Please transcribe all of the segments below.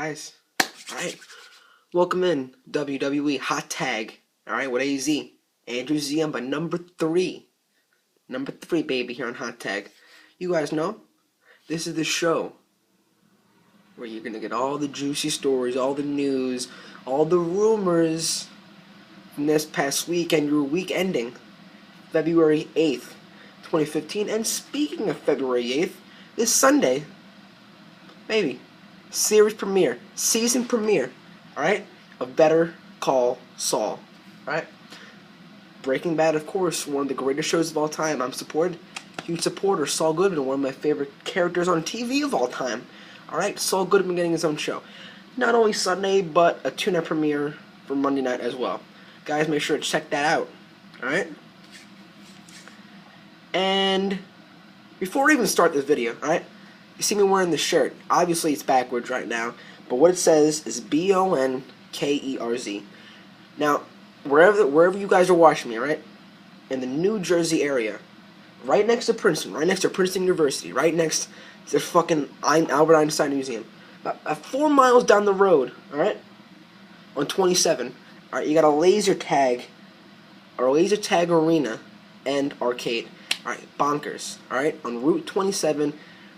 Guys, alright, welcome in WWE Hot Tag, alright, with AZ. Andrew Z, I'm by number 3. Number 3, baby, here on Hot Tag. You guys know, this is the show where you're gonna get all the juicy stories, all the news, all the rumors from this past week and your week ending, February 8th, 2015. And speaking of February 8th, this Sunday, baby, series premiere, season premiere, alright, of Better Call Saul, alright? Breaking Bad, of course, one of the greatest shows of all time. I'm huge supporter. Saul Goodman, one of my favorite characters on TV of all time, alright? Saul Goodman getting his own show. Not only Sunday, but a tune-up premiere for Monday night as well. Guys, make sure to check that out, alright? And before we even start this video, alright? You see me wearing the shirt. Obviously, it's backwards right now, but what it says is BONKERZ. Now, wherever you guys are watching me, right, in the New Jersey area, right next to Princeton, right next to Princeton University, right next to the fucking Albert Einstein Museum, about 4 miles down the road, all right, on 27, all right, you got a laser tag arena and arcade, all right, bonkers, all right, on Route 27.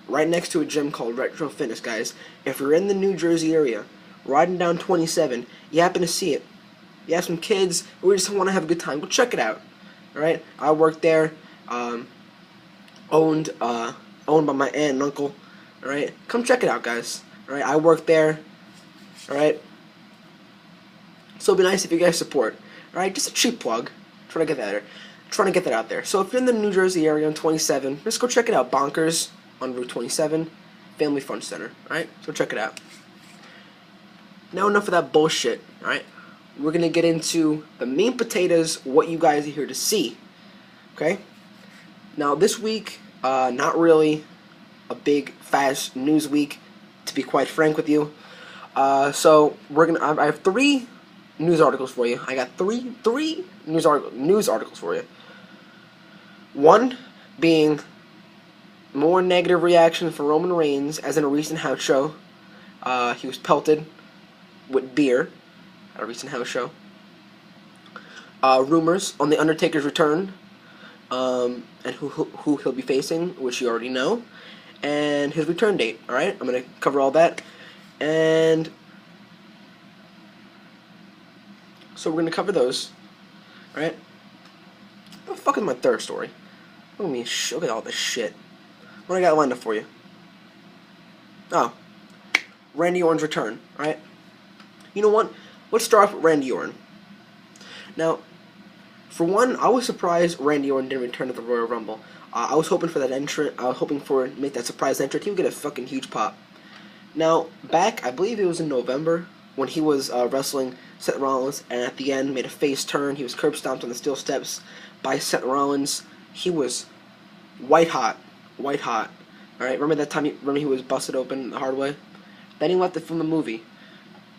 Right next to a gym called Retro Fitness, guys. If you're in the New Jersey area, riding down 27, you happen to see it, you have some kids who just want to have a good time, go check it out. Alright? I work there, owned by my aunt and uncle. Alright? Come check it out, guys. Alright? I work there. Alright? So it'd be nice if you guys support. Alright? Just a cheap plug. Trying to get that out there. So if you're in the New Jersey area on 27, just go check it out. Bonkers on Route 27, Family Fun Center, alright? So check it out. Now enough of that bullshit, alright? We're going to get into the meat and potatoes, what you guys are here to see, okay? Now this week, not really a big, fast news week, to be quite frank with you. So I have 3 news articles for you. I got three news articles for you. One being more negative reaction for Roman Reigns, as in a recent house show. He was pelted with beer at a recent house show. Rumors on the Undertaker's return, and who he'll be facing, which you already know, and his return date. All right, I'm gonna cover all that, and so we're gonna cover those. All right. What the fuck is my third story? Look at me. Look at all this shit. What I got lined up for you? Oh, Randy Orton's return, right? You know what? Let's start off with Randy Orton. Now, for one, I was surprised Randy Orton didn't return to the Royal Rumble. I was hoping for that entrant. I was hoping for make that surprise entrant. He would get a fucking huge pop. Now, back, I believe it was in November, when he was wrestling Seth Rollins, and at the end made a face turn. He was curb stomped on the steel steps by Seth Rollins. He was white hot. Alright, remember that time he was busted open the hard way? Then he left to film the movie,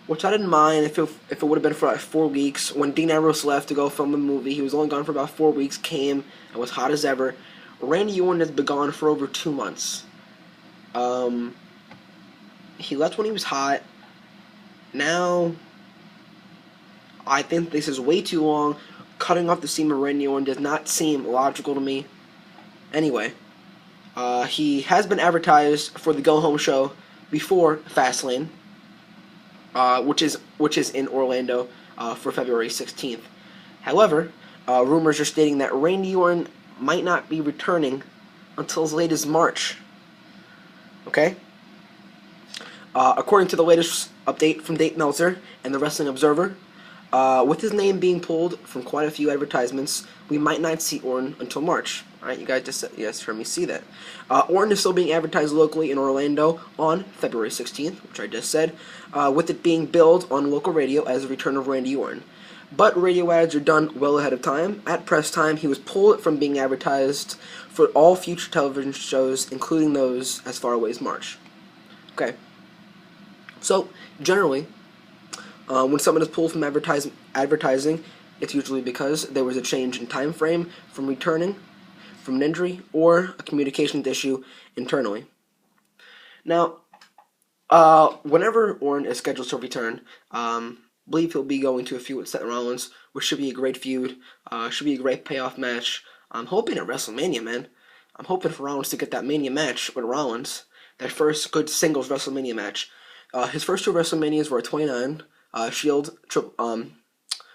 which I didn't mind if it would have been for like 4 weeks. When Dean Ambrose left to go film the movie, he was only gone for about 4 weeks, came, and was hot as ever. Randy Orton has been gone for over 2 months. He left when he was hot. Now, I think this is way too long. Cutting off the seam of Randy Orton does not seem logical to me. Anyway, he has been advertised for the Go Home show before Fastlane, which is in Orlando for February 16th. However, rumors are stating that Randy Orton might not be returning until as late as March. Okay? According to the latest update from Dave Meltzer and the Wrestling Observer, with his name being pulled from quite a few advertisements, we might not see Orton until March. Alright, you guys just heard me see that. Orton is still being advertised locally in Orlando on February 16th, which I just said, with it being billed on local radio as the return of Randy Orton. But radio ads are done well ahead of time. At press time, he was pulled from being advertised for all future television shows, including those as far away as March. Okay. So, generally, when someone is pulled from advertising, it's usually because there was a change in time frame from returning from an injury or a communications issue internally. Now, Whenever Orton is scheduled to return, believe he'll be going to a feud with Seth Rollins, which should be a great feud. Should be a great payoff match. I'm hoping at WrestleMania, man. I'm hoping for Rollins to get that Mania match with Rollins, that first good singles WrestleMania match. His first two WrestleManias were 29, Shield,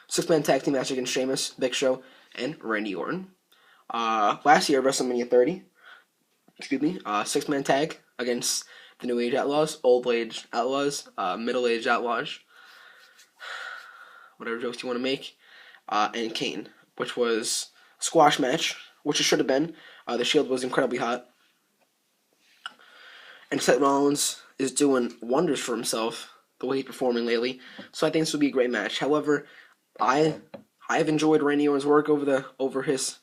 six-man tag team match against Sheamus, Big Show, and Randy Orton. Last year, WrestleMania 30, six-man tag against the New Age Outlaws, Old Age Outlaws, Middle Age Outlaws, whatever jokes you want to make, and Kane, which was a squash match, which it should have been. The Shield was incredibly hot. And Seth Rollins is doing wonders for himself, the way he's performing lately. So I think this will be a great match. However, I've enjoyed Randy Orton's work over his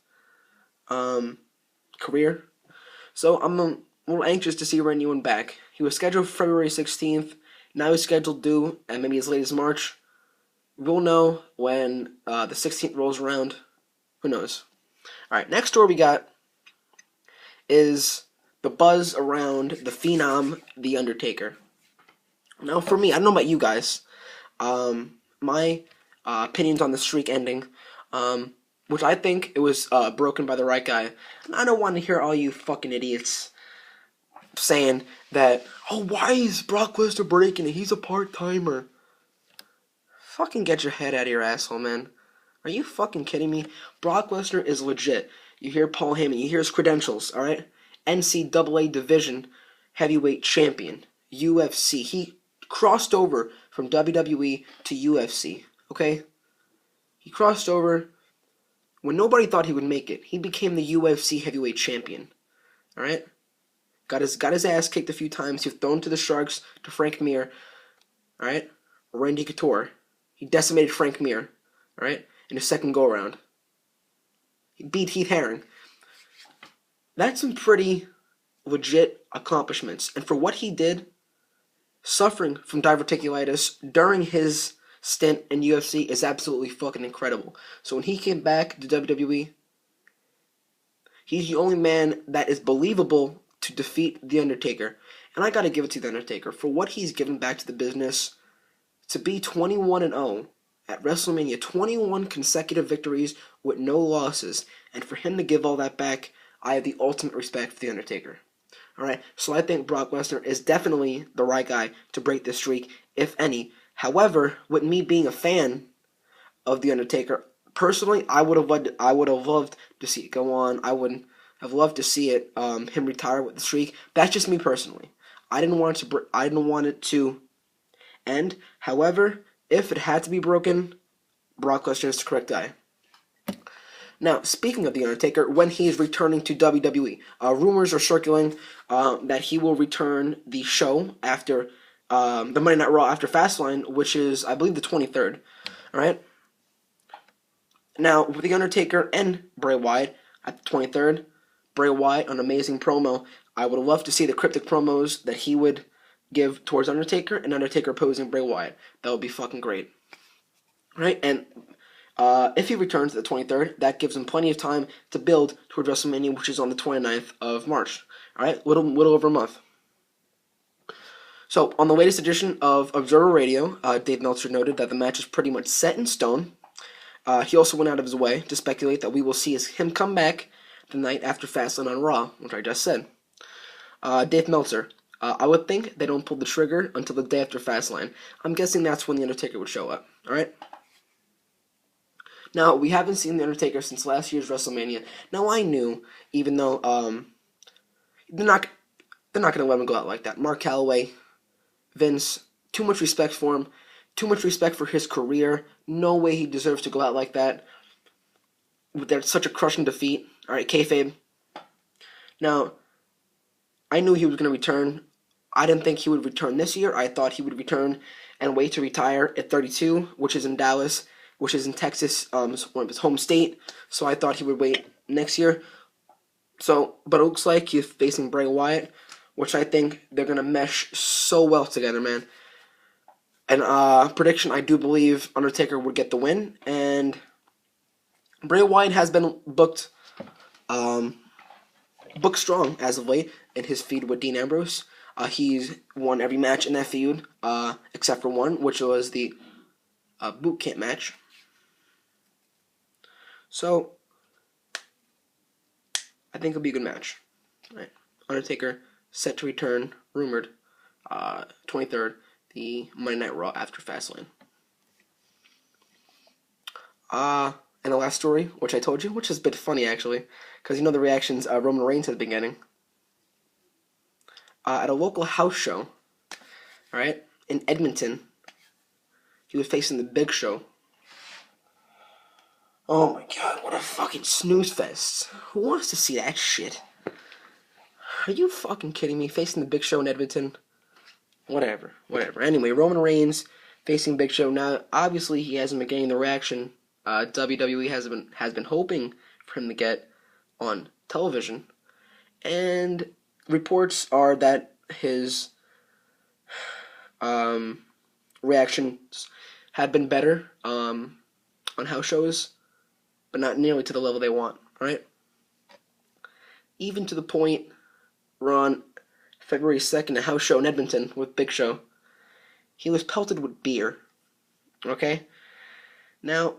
career. So I'm a little anxious to see Randy Orton back. He was scheduled for February 16th. Now he's scheduled due, and maybe as late as March. We'll know when the 16th rolls around. Who knows? All right, next story we got is the buzz around the Phenom, The Undertaker. Now, for me, I don't know about you guys. My opinions on the streak ending, which I think it was broken by the right guy. And I don't want to hear all you fucking idiots saying that, oh, why is Brock Lesnar breaking it? He's a part-timer. Fucking get your head out of your asshole, man. Are you fucking kidding me? Brock Lesnar is legit. You hear Paul Heyman, you hear his credentials, alright? NCAA Division Heavyweight Champion, UFC. He crossed over from WWE to UFC, okay? He crossed over when nobody thought he would make it. He became the UFC Heavyweight Champion, alright? Got his ass kicked a few times. He was thrown to the Sharks, to Frank Mir, alright? Randy Couture. He decimated Frank Mir, alright? In his second go-around. He beat Heath Herring. That's some pretty legit accomplishments. And for what he did, suffering from diverticulitis during his stint in UFC is absolutely fucking incredible. So when he came back to WWE, he's the only man that is believable to defeat The Undertaker. And I gotta give it to The Undertaker. For what he's given back to the business, to be 21-0 at WrestleMania, 21 consecutive victories with no losses, and for him to give all that back, I have the ultimate respect for The Undertaker. Alright, so I think Brock Lesnar is definitely the right guy to break this streak, if any. However, with me being a fan of The Undertaker, personally, I would have loved to see it go on. I would have loved to see it him retire with the streak. That's just me personally. I didn't want it to end. However, if it had to be broken, Brock Lesnar is the correct guy. Now, speaking of The Undertaker, when he is returning to WWE, rumors are circulating that he will return the show after the Monday Night Raw after Fastlane, which is, I believe, the 23rd. All right. Now, with The Undertaker and Bray Wyatt at the 23rd, Bray Wyatt, an amazing promo. I would love to see the cryptic promos that he would give towards Undertaker, and Undertaker opposing Bray Wyatt. That would be fucking great. Right? And if he returns to the 23rd, that gives him plenty of time to build towards WrestleMania, which is on the 29th of March. Alright? Little over a month. So, on the latest edition of Observer Radio, Dave Meltzer noted that the match is pretty much set in stone. He also went out of his way to speculate that we will see him come back the night after Fastlane on Raw, which I just said. Dave Meltzer, I would think they don't pull the trigger until the day after Fastlane. I'm guessing that's when The Undertaker would show up. Alright? Now, we haven't seen The Undertaker since last year's WrestleMania. Now, I knew, even though they're not going to let him go out like that. Mark Calloway, Vince, too much respect for him, too much respect for his career. No way he deserves to go out like that. That's such a crushing defeat. Alright, kayfabe. Now, I knew he was going to return. I didn't think he would return this year. I thought he would return and wait to retire at 32, which is in Dallas, which is in Texas, one of his home state. So I thought he would wait next year. But it looks like he's facing Bray Wyatt, which I think they're going to mesh so well together, man. And prediction, I do believe Undertaker would get the win. And Bray Wyatt has been booked strong as of late in his feud with Dean Ambrose. He's won every match in that feud, except for one, which was the boot camp match. So, I think it'll be a good match. All right. Undertaker set to return, rumored, 23rd, the Monday Night Raw after Fastlane. And the last story, which I told you, which is a bit funny actually, because you know the reactions Roman Reigns has been getting. At a local house show, alright, in Edmonton, he was facing the Big Show. Oh my god, what a fucking snooze fest. Who wants to see that shit? Are you fucking kidding me? Facing the Big Show in Edmonton? Whatever. Anyway, Roman Reigns facing Big Show. Now, obviously, he hasn't been getting the reaction WWE has been hoping for him to get on television. And reports are that his reactions have been better on house shows, but not nearly to the level they want, right? Even to the point, on February 2nd, a house show in Edmonton with Big Show, he was pelted with beer, okay? Now,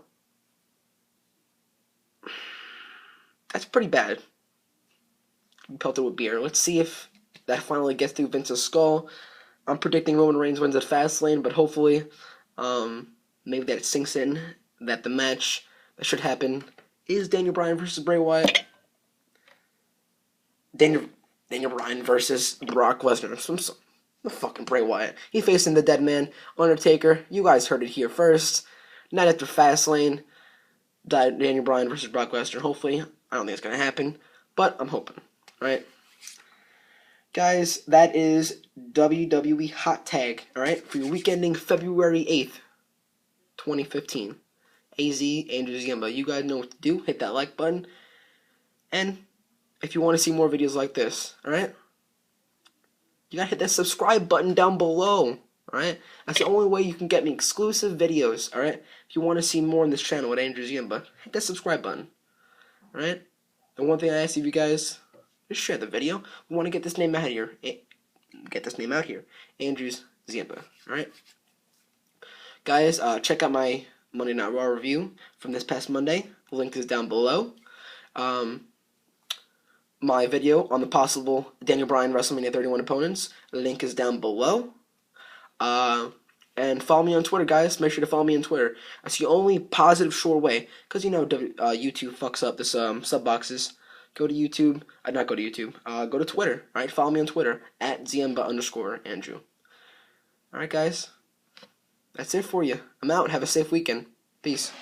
that's pretty bad. Pelted with beer. Let's see if that finally gets through Vince's skull. I'm predicting Roman Reigns wins at Fastlane, but hopefully, maybe that sinks in that the match that should happen is Daniel Bryan versus Bray Wyatt. Daniel Bryan versus Brock Lesnar. The fucking Bray Wyatt. He facing the dead man, Undertaker. You guys heard it here first. Night after Fastlane, Daniel Bryan versus Brock Lesnar. Hopefully, I don't think it's gonna happen, but I'm hoping. Alright? Guys, that is WWE Hot Tag, alright? For your week ending February 8th, 2015. AZ, Andrew Ziemba. You guys know what to do. Hit that like button. And if you want to see more videos like this, alright? You gotta hit that subscribe button down below, alright? That's the only way you can get me exclusive videos, alright? If you want to see more on this channel with Andrew Ziemba, hit that subscribe button, alright? And one thing I ask of you guys, just share the video. We want to get this name out here. Andrews Ziemba, alright? Guys, check out my Monday Night Raw review from this past Monday. The link is down below. My video on the possible Daniel Bryan WrestleMania 31 opponents. The link is down below. And follow me on Twitter, guys. Make sure to follow me on Twitter. That's the only positive, sure way. Because, you know, YouTube fucks up this sub boxes. Go to YouTube. Not go to YouTube. Go to Twitter. Alright, follow me on Twitter. At Ziemba_Andrew. Alright, guys. That's it for you. I'm out. Have a safe weekend. Peace.